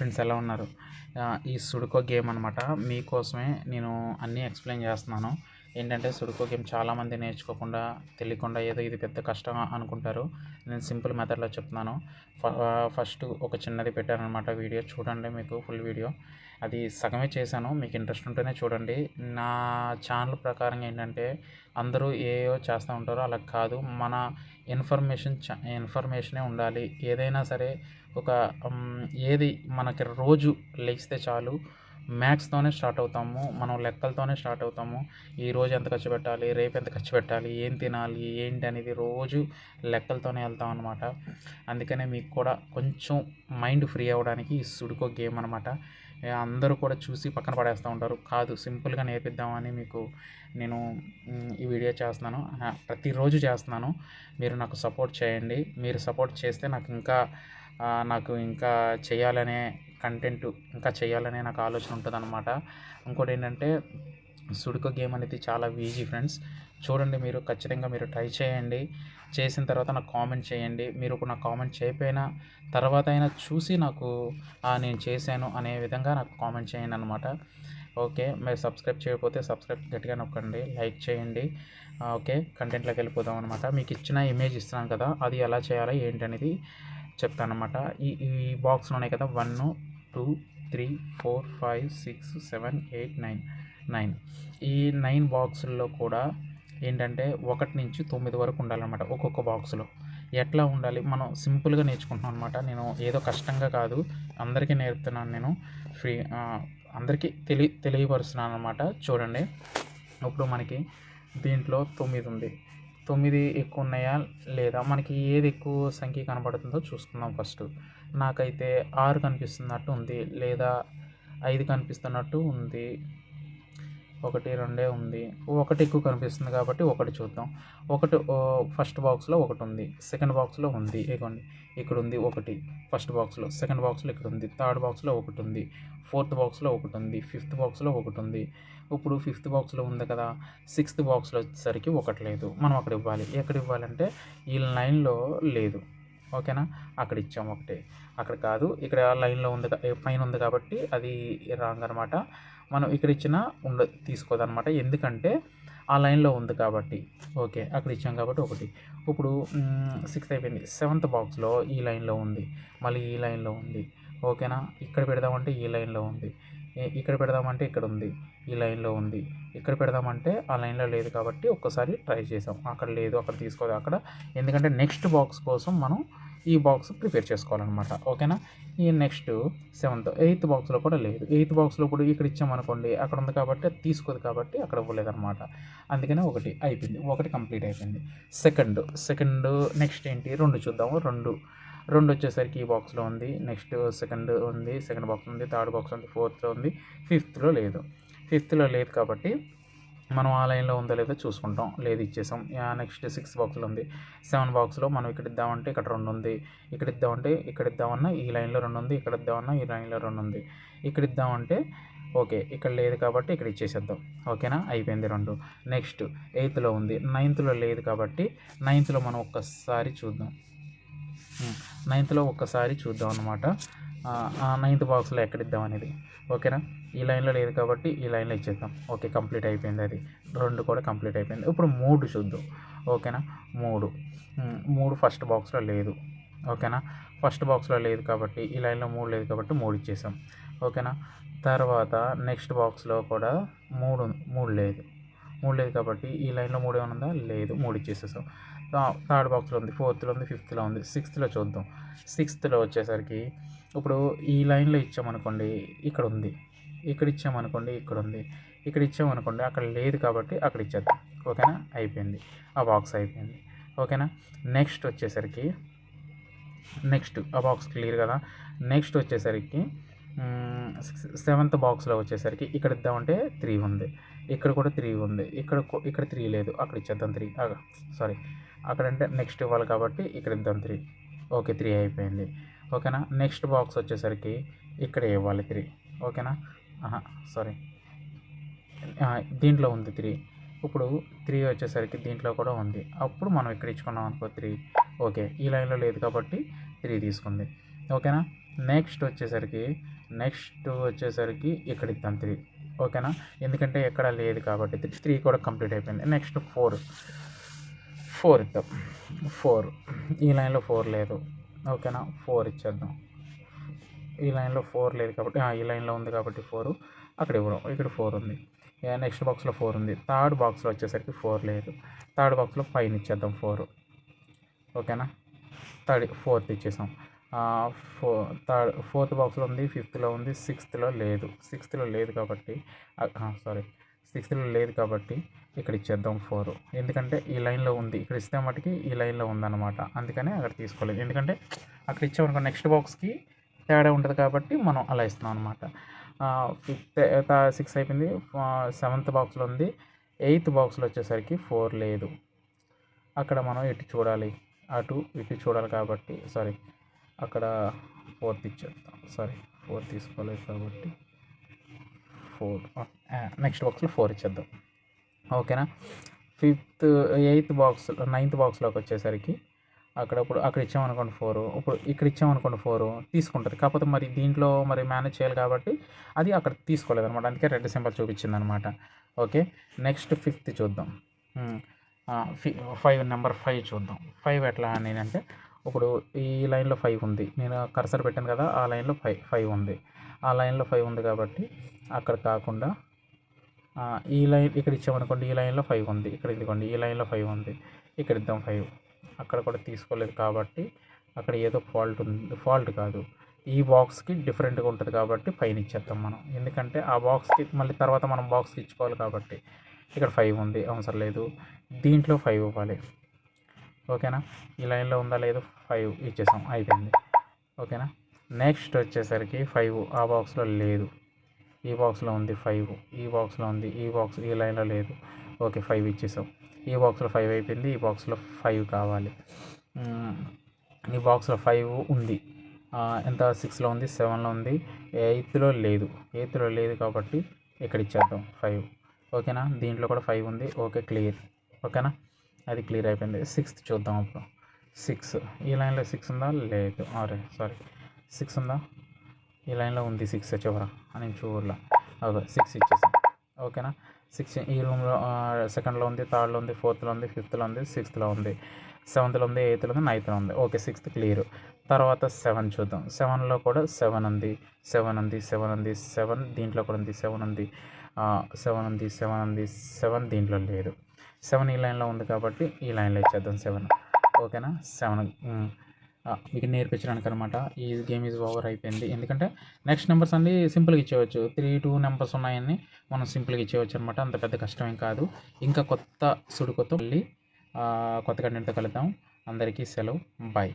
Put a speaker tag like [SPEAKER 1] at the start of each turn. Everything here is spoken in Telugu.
[SPEAKER 1] హాయ్ ఫ్రెండ్స్, ఎలా ఉన్నారు? ఈ సుడోకో గేమ్ అనమాట. మీకోసమే నేను అన్నీ ఎక్స్ప్లెయిన్ చేస్తున్నాను. ఏంటంటే సుడోకో గేమ్ చాలామంది నేర్చుకోకుండా, తెలియకుండా ఏదో ఇది పెద్ద కష్టం అనుకుంటారు. నేను సింపుల్ మెథడ్లో చెప్తున్నాను. ఫస్ట్ ఒక చిన్నది పెట్టానమాట వీడియో చూడండి, మీకు ఫుల్ వీడియో. అది సగమే చేశాను, మీకు ఇంట్రెస్ట్ ఉంటేనే చూడండి. నా ఛానల్ ప్రకారం ఏంటంటే అందరూ ఏయో చేస్తూ ఉంటారో అలా కాదు. మన ఇన్ఫర్మేషనే ఉండాలి. ఏదైనా సరే ఒక ఏది మనకి రోజు లేస్తే చాలు మ్యాథ్స్తోనే స్టార్ట్ అవుతాము. మనం లెక్కలతోనే స్టార్ట్ అవుతాము. ఈరోజు ఎంత ఖర్చు పెట్టాలి, రేపు ఎంత ఖర్చు పెట్టాలి, ఏం తినాలి, ఏంటి అనేది రోజు లెక్కలతోనే వెళ్తాం అనమాట. అందుకనే మీకు కూడా కొంచెం మైండ్ ఫ్రీ అవ్వడానికి ఈ సుడోకో గేమ్ అనమాట. అందరూ కూడా చూసి పక్కన పడేస్తూ ఉంటారు. కాదు, సింపుల్గా నేర్పిద్దామని మీకు నేను ఈ వీడియో చేస్తున్నాను. ప్రతిరోజు చేస్తున్నాను. మీరు నాకు సపోర్ట్ చేయండి. మీరు సపోర్ట్ చేస్తే నాకు ఇంకా చేయాలనే కంటెంట్ ఇంకా చేయాలనే నాకు ఆలోచన ఉంటుందన్నమాట. ఇంకోటి ఏంటంటే సుడోకో గేమ్ అనేది చాలా ఈజీ ఫ్రెండ్స్. చూడండి, మీరు ఖచ్చితంగా మీరు ట్రై చేయండి. చేసిన తర్వాత నాకు కామెంట్ చేయండి. మీరు ఇప్పుడు నాకు కామెంట్ చేయకపోయినా తర్వాత అయినా చూసి నాకు నేను చేశాను అనే విధంగా నాకు కామెంట్ చేయండి అనమాట. ఓకే, మీరు సబ్స్క్రైబ్ చేయకపోతే సబ్స్క్రైబ్ గట్టిగా నొక్కండి, లైక్ చేయండి. ఓకే, కంటెంట్లోకి వెళ్ళిపోదాం అనమాట. మీకు ఇచ్చిన ఇమేజ్ ఇస్తున్నాను కదా, అది ఎలా చేయాలో ఏంటనేది చెప్తానమాట. ఈ ఈ బాక్స్లో ఉన్నాయి కదా, 1 2 3 4 5 6 7 8 9 ఈ 9 బాక్సుల్లో కూడా ఏంటంటే 1 నుంచి 9 వరకు ఉండాలన్నమాట. ఒక్కొక్క బాక్స్లో ఎట్లా ఉండాలి, మనం సింపుల్గా నేర్చుకుంటున్నాం అనమాట. నేను ఏదో కష్టంగా కాదు, అందరికీ నేర్పుతున్నాను. నేను ఫ్రీ అందరికీ తెలియపరుస్తున్నాను అనమాట. చూడండి, ఇప్పుడు మనకి దీంట్లో 9 ఉంది. 9 ఎక్కువ ఉన్నాయా లేదా, మనకి ఏది ఎక్కువ సంఖ్య కనబడుతుందో చూసుకుందాం ఫస్ట్. నాకైతే 6 కనిపిస్తున్నట్టు ఉంది, లేదా 5 కనిపిస్తున్నట్టు ఉంది. 1 2 ఉంది. 1 ఎక్కువ కనిపిస్తుంది కాబట్టి 1 చూద్దాం. 1 ఫస్ట్ బాక్స్లో 1 ఉంది, సెకండ్ బాక్స్లో ఉంది, ఇదిగోండి ఇక్కడ ఉంది 1 ఫస్ట్ బాక్స్లో, సెకండ్ బాక్స్లో ఇక్కడ ఉంది, థర్డ్ బాక్స్లో 1 ఉంది, ఫోర్త్ బాక్స్లో 1 ఉంది, ఫిఫ్త్ బాక్స్లో 1 ఉంది. ఇప్పుడు ఫిఫ్త్ బాక్స్లో ఉంది కదా, సిక్స్త్ బాక్స్లో వచ్చేసరికి 1 లేదు. మనం అక్కడ ఇవ్వాలి. ఎక్కడ ఇవ్వాలంటే ఈ లైన్లో లేదు. ఓకేనా, అక్కడ ఇచ్చాము 1. అక్కడ కాదు, ఇక్కడ లైన్లో ఉంది, పైన ఉంది కాబట్టి అది రాంగ్ అనమాట. మనం ఇక్కడ ఇచ్చినా తీసుకోదన్నమాట, ఎందుకంటే ఆ లైన్లో ఉంది కాబట్టి. ఓకే, అక్కడ ఇచ్చాం కాబట్టి 1. ఇప్పుడు 6th అయిపోయింది. 7th బాక్స్లో ఈ లైన్లో ఉంది, మళ్ళీ ఈ లైన్లో ఉంది. ఓకేనా, ఇక్కడ పెడదామంటే ఈ లైన్లో ఉంది, ఇక్కడ పెడదామంటే ఇక్కడ ఉంది, ఈ లైన్లో ఉంది. ఇక్కడ పెడదామంటే ఆ లైన్లో లేదు కాబట్టి ఒక్కసారి ట్రై చేసాం, అక్కడ లేదు, అక్కడ తీసుకోదు అక్కడ. ఎందుకంటే నెక్స్ట్ బాక్స్ కోసం మనం ఈ బాక్స్ ప్రిపేర్ చేసుకోవాలన్నమాట. ఓకేనా, ఈ నెక్స్ట్ 7th 8th బాక్స్లో కూడా లేదు. 8th బాక్స్లో ఇప్పుడు ఇక్కడ ఇచ్చామనుకోండి, అక్కడ ఉంది కాబట్టి అది తీసుకోదు కాబట్టి అక్కడ ఇవ్వలేదన్నమాట. అందుకనే 1 అయిపోయింది, 1 కంప్లీట్ అయిపోయింది. సెకండ్ నెక్స్ట్ ఏంటి, 2 చూద్దాము. 2 వచ్చేసరికి ఈ బాక్స్లో ఉంది, నెక్స్ట్ సెకండ్ ఉంది, సెకండ్ బాక్స్ ఉంది, థర్డ్ బాక్స్ ఉంది, ఫోర్త్లో ఉంది, ఫిఫ్త్లో లేదు కాబట్టి మనం ఆ లైన్లో ఉందో లేదో చూసుకుంటాం. లేదు, ఇచ్చేసాం. నెక్స్ట్ 6th బాక్స్లో ఉంది. 7 బాక్స్లో మనం ఇక్కడ ఇద్దామంటే ఇక్కడ 2 ఉంది, ఇక్కడ ఇద్దామంటే ఇక్కడ ఇద్దామన్నా ఈ లైన్లో 2 ఉంది, ఇక్కడ ఇద్దామన్నా ఈ లైన్లో 2 ఉంది, ఇక్కడ ఇద్దామంటే ఓకే ఇక్కడ లేదు కాబట్టి ఇక్కడ ఇచ్చేసేద్దాం. ఓకేనా, అయిపోయింది 2. నెక్స్ట్ 8th ఉంది, 9th లేదు కాబట్టి 9th మనం ఒక్కసారి చూద్దాం. 9th ఒక్కసారి చూద్దాం అనమాట. 9th బాక్స్లో ఎక్కడ ఇద్దాం అనేది. ఓకేనా, ఈ లైన్లో లేదు కాబట్టి ఈ లైన్లో ఇచ్చేద్దాం. ఓకే, కంప్లీట్ అయిపోయింది. అది 2 కూడా కంప్లీట్ అయిపోయింది. ఇప్పుడు 3 చూద్దాం. ఓకేనా, 3 ఫస్ట్ బాక్స్లో లేదు. ఓకేనా, ఫస్ట్ బాక్స్లో లేదు కాబట్టి ఈ లైన్లో 3 లేదు కాబట్టి 3 ఇచ్చేసాం. ఓకేనా, తర్వాత నెక్స్ట్ బాక్స్లో కూడా 3 లేదు కాబట్టి ఈ లైన్లో 3 ఏమైనా ఉందా, లేదు, 3 ఇచ్చేసేసాం. థర్డ్ బాక్స్లో ఉంది, ఫోర్త్లో ఉంది, ఫిఫ్త్లో ఉంది, 6th చూద్దాం. 6th వచ్చేసరికి ఇప్పుడు ఈ లైన్లో ఇచ్చామనుకోండి, ఇక్కడ ఉంది, ఇక్కడ ఇచ్చామనుకోండి, ఇక్కడ ఉంది, ఇక్కడ ఇచ్చామనుకోండి, అక్కడ లేదు కాబట్టి అక్కడ ఇచ్చేద్దాం. ఓకేనా, అయిపోయింది, ఆ బాక్స్ అయిపోయింది. ఓకేనా, నెక్స్ట్ వచ్చేసరికి ఆ బాక్స్ క్లియర్ కదా. నెక్స్ట్ వచ్చేసరికి 7th బాక్స్లో వచ్చేసరికి ఇక్కడ ఇద్దామంటే 3 ఉంది, ఇక్కడ కూడా 3 ఉంది, ఇక్కడ 3 లేదు, అక్కడ ఇచ్చేద్దాం 3. సారీ, అక్కడంటే నెక్స్ట్ ఇవ్వాలి కాబట్టి ఇక్కడ ఇద్దాం 3. ఓకే, 3 అయిపోయింది. ఓకేనా, నెక్స్ట్ బాక్స్ వచ్చేసరికి ఇక్కడ ఇవ్వాలి 3. ఓకేనా, సారీ, దీంట్లో ఉంది 3. ఇప్పుడు 3 వచ్చేసరికి దీంట్లో కూడా ఉంది, అప్పుడు మనం ఇక్కడ ఇచ్చుకున్నాం అనుకో 3. ఓకే, ఈ లైన్లో లేదు కాబట్టి 3 తీసుకుంది. ఓకేనా, నెక్స్ట్ వచ్చేసరికి ఇక్కడ ఇద్దాం 3. ఓకేనా, ఎందుకంటే ఎక్కడ లేదు కాబట్టి 3 కూడా కంప్లీట్ అయిపోయింది. నెక్స్ట్ 4 ఇద్దాం. 4 ఈ లైన్లో 4 లేదు. ఓకేనా, 4 ఇచ్చేద్దాం. ఈ లైన్లో 4 లేదు కాబట్టి ఈ లైన్లో ఉంది కాబట్టి 4 అక్కడ ఇవ్వడం. ఇక్కడ 4 ఉంది. నెక్స్ట్ బాక్స్లో 4 ఉంది. థర్డ్ బాక్స్లో వచ్చేసరికి 4 లేదు. థర్డ్ బాక్స్లో 5 ఇచ్చేద్దాం 4. ఓకేనా, ఫోర్త్ ఇచ్చేసాం. ఫోర్త్ బాక్స్లో ఉంది, ఫిఫ్త్లో ఉంది, సిక్స్త్లో లేదు కాబట్టి సిక్స్త్లో లేదు కాబట్టి ఇక్కడ ఇచ్చేద్దాం 4. ఎందుకంటే ఈ లైన్లో ఉంది, ఇక్కడ ఇస్తే మటుకి ఈ లైన్లో ఉందన్నమాట. అందుకనే అక్కడ తీసుకోలేదు. ఎందుకంటే అక్కడ ఇచ్చామనుకో నెక్స్ట్ బాక్స్కి తేడా ఉంటుంది కాబట్టి మనం అలా ఇస్తున్నాం అనమాట. 6 అయిపోయింది. 7th బాక్స్లో ఉంది. 8th బాక్స్లో వచ్చేసరికి 4 లేదు. అక్కడ మనం ఇటు చూడాలి కాబట్టి అక్కడ 4th ఇచ్చేద్దాం. 4 తీసుకోలేదు కాబట్టి 4 నెక్స్ట్ బాక్స్లో 4 ఇచ్చేద్దాం. ఓకేనా, 9th బాక్స్లోకి వచ్చేసరికి అక్కడ ఇచ్చామనుకోండి 4, ఇప్పుడు ఇక్కడ ఇచ్చామనుకోండి 4 తీసుకుంటుంది. కాకపోతే మరి దీంట్లో మేనేజ్ చేయాలి కాబట్టి అది అక్కడ తీసుకోలేదు అనమాట. అందుకే రెడ్ సింబల్ చూపించింది అనమాట. ఓకే, నెక్స్ట్ 5th చూద్దాం. 5 చూద్దాం. 5 ఎట్లా అని అంటే ఇప్పుడు ఈ లైన్లో 5 ఉంది. నేను కర్సర్ పెట్టాను కదా, ఆ లైన్లో 5 ఉంది. ఆ లైన్లో 5 ఉంది కాబట్టి అక్కడ కాకుండా ఈ లైన్ ఇక్కడ ఇచ్చామనుకోండి, ఈ లైన్లో 5 ఉంది. ఇక్కడ ఇదిగోండి ఈ లైన్లో 5 ఉంది. ఇక్కడ ఇద్దాం 5. అక్కడ కూడా తీసుకోలేదు కాబట్టి అక్కడ ఏదో ఫాల్ట్ కాదు, ఈ బాక్స్కి డిఫరెంట్గా ఉంటుంది కాబట్టి పైన ఇచ్చేద్దాం మనం. ఎందుకంటే ఆ బాక్స్కి మళ్ళీ తర్వాత మనం బాక్స్కి ఇచ్చుకోవాలి కాబట్టి ఇక్కడ 5 ఉంది, అవసరం లేదు. దీంట్లో 5 ఇవ్వాలి. ఓకేనా, ఈ లైన్లో ఉందా లేదు, 5 ఇచ్చేసాం, అయిపోయింది. ఓకేనా, నెక్స్ట్ వచ్చేసరికి 5 ఆ బాక్స్లో లేదు, ఈ బాక్స్లో ఉంది 5, ఈ బాక్స్లో ఉంది, ఈ లైన్లో లేదు. ఓకే, 5 ఇచ్చేసాం. ఈ బాక్స్లో 5 అయిపోయింది, ఈ బాక్స్లో 5 కావాలి. ఈ బాక్స్లో 5 ఉంది. ఎంత 6లో ఉంది, 7లో ఉంది, 8లో లేదు కాబట్టి ఇక్కడ ఇచ్చేద్దాం 5. ఓకేనా, దీంట్లో కూడా 5 ఉంది. Okay, clear. ఓకేనా, అది క్లియర్ అయిపోయింది. 6th చూద్దాం. అప్పుడు 6 ఈ లైన్లో 6 ఉందా లేదు, 6 ఉందా, ఈ లైన్లో ఉంది 6 చివర నేను చూడలా. ఓకే, 6 ఇచ్చేసాం. ఓకేనా, 6 ఈ రూమ్లో సెకండ్లో ఉంది, థర్డ్లో ఉంది, 4th ఉంది, 5th ఉంది, 6th ఉంది, 7th ఉంది, 8th ఉంది, 9th ఉంది. Okay, 6th clear. తర్వాత 7 చూద్దాం. 7లో కూడా 7 ఉంది. 7 దీంట్లో కూడా ఉంది, 7 ఉంది. 7 దీంట్లో లేదు. 7 ఈ లైన్లో ఉంది కాబట్టి ఈ లైన్లో ఇచ్చేద్దాం 7. ఓకేనా, 7 మీకు నేర్పించడానికి అనమాట. ఈ గేమ్ ఈజ్ ఓవర్ అయిపోయింది. ఎందుకంటే నెక్స్ట్ నెంబర్స్ అన్నీ సింపుల్గా ఇచ్చేయవచ్చు. 3, 2 నెంబర్స్ ఉన్నాయని మనం సింపుల్గా ఇచ్చేయచ్చు అనమాట. అంత పెద్ద కష్టమేం కాదు. ఇంకా కొత్త సుడుకుతో మళ్ళీ కొత్త కంటెంట్తో కలుద్దాం. అందరికీ సెలవు, బాయ్.